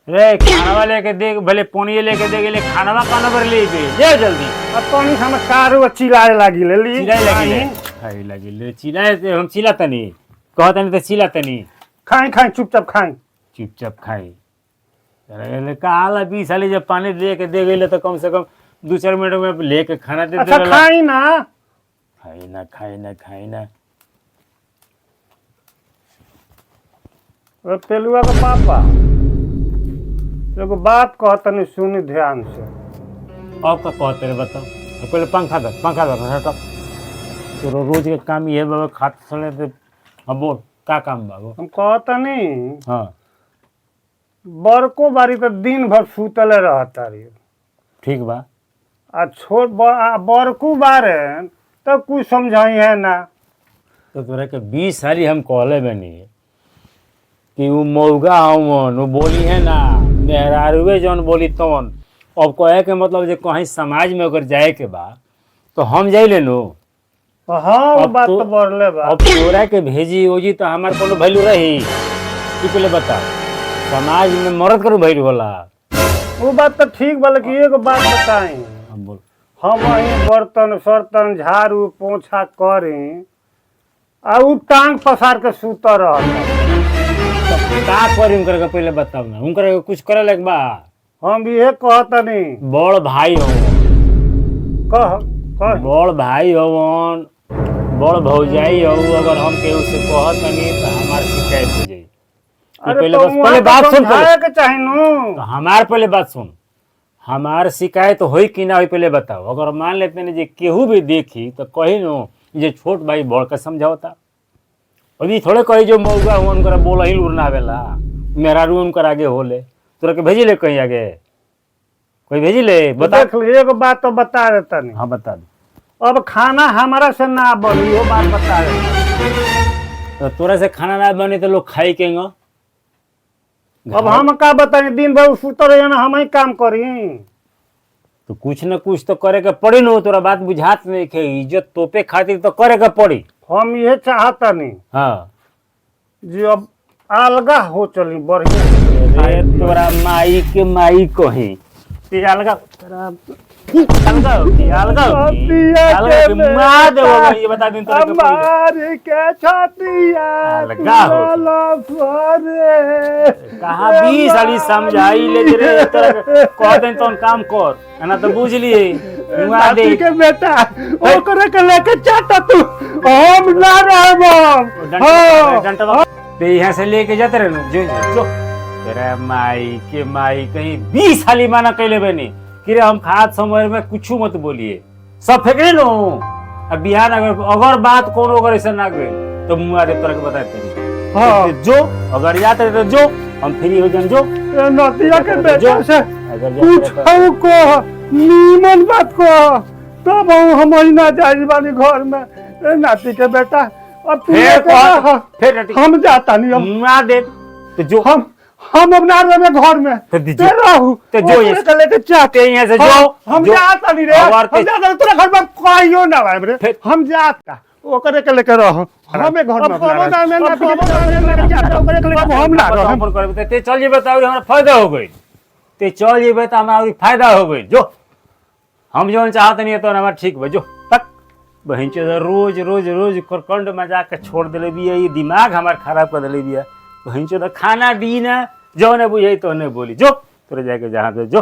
रे खाना लेके दे भले पानी लेके दे गेले खाना का नंबर ले जे जल्दी। अब पानी हम कार चिल्लाए लागी ले ली चिल्लाए लागी खाई लागी ले चिल्लाए ते हम चिल्लातनी कहतनी त चिल्लातनी खाई चुपचाप खाई चुपचाप खाई अरे काला 20 साली जब पानी लेके दे गेले तो कम से कम 2-4 मिनट में लेके खाना दे अच्छा खाई ना खाई ना तेलुआ का पापा एगो बात कहतनी सुनी ध्यान से। अब का कहते रे बताओ पहले पंखा दर हटा तो रोज के काम ये बाबा खाते समय तो अब बोल का काम बाबू हम कहतनी हाँ बड़को बारी तो दिन भर सुतले रहता रही ठीक बा आ छोट बड़कू बारे तो कुछ समझाई है ना। तो तोरा के 20 साली हम कहले बनी कि वो मौगा हवन वो बोली है ना मेहरारुए जौन बोली तौन अब कहे के मतलब जे कहीं समाज में अगर जाए के बा तो हम जाई लेनु हाँ वो बात तो बढ़ले बा। अब तोरा के भेजी ओजी तो हमार कोनो वैल्यू रही तू पहले बता समाज में मर्द करू वैल्यू होला वो बात तो ठीक बा लेकिन एगो बात बताई हम बोल हम वही बर्तन सर्तन झाड़ू पोछा करी आ उ टांग पसार के सुत रहता का करी उनकर के पहले बताओ ना उनकर के कुछ करे लग बा हम ये कहतनी बड़ भाई हो कह बड़ भाई हवन बड़ भौजाई हो अगर हम केहू से कहत नहीं तो हमार शिकायत हो जाई पहले बात सुन के चाहे नु तो हमार पहले बात सुन हमार शिकायत होई कि ना होई पहले बताओ अगर मान लेते हैं जे केहू भी देखी तो कही नो जे छोट भाई बड़ के समझावता अभी थोड़े कही जो मौगा हुआ उनका बोला ही उड़ना आवेला मेरा रू उनकर आगे होले तोरा के भेजी ले कहीं आगे कोई भेजी ले बता देख ली एगो बात तो बता देता नहीं। हाँ बता दे अब खाना हमारा से ना बनी वो बात बता देता तो तोरा से खाना ना बने तो लोग खाई के अब हम का बताई दिन भर सुत रहे ना हम ही काम करी तो कुछ न कुछ तो करे के पड़ी न तोरा बात बुझात नहीं के इज्जत तोपे खातिर तो करे के पड़ी हम ये चाहता नहीं हाँ जी अब अलगा हो चली बढ़िया अरे तोरा माई के माई कही ते अलगा अलगा होगी मार दे ये बता दिन तोरा के हमारे के छातिया अलगा हो कहां 20 साली समझाई ले रे तोरा कह देन तो काम कर एना तो बुझ लिए मुआ दे के बेटा ओकरे के लेके चाटा तू हम ना रहबो डंटा ते यहां से लेके जाते रहे जो तेरा माई के माई कहीं 20 साली माना कैले बनी कि रे हम खात समय में कुछ मत बोलिए सब फेंके नो अब बिहान अगर बात कोनो अगर ऐसा ना गई तो मुआ दे तोरा के बता तेरी हां जो अगर जाते तो जो हम फ्री हो जान जो नतिया के बेटा से अगर पूछो को नीमन बात को तब हम ही ना जाई वाली घर में नाती के बेटा अब फिर हम जाता नहीं हम मुआ दे तो जो हम अपना रहे घर में ते रहू ते जो ये लेके चाहते यहां से जो हम जाता नहीं रे हम जाता तोरा घर में कोइयो ना आवे रे हम जाता ओकरे के लेके रह हमें घर में अपना हम ना रह ते चल जेबे त हमरा फायदा हो गई ते चल जेबे त हमरा फायदा हो गई जो हम जोन चाहत नहीं तो हमरा ठीक बा जो तक बहन के रोज रोज रोज करकंड में जाके छोड़ देले बिया ये दिमाग हमार खराब कर देले बिया बहन के खाना दी ना जो ने बुझे तो ने बोली जो तोरे जाके जहां पे जो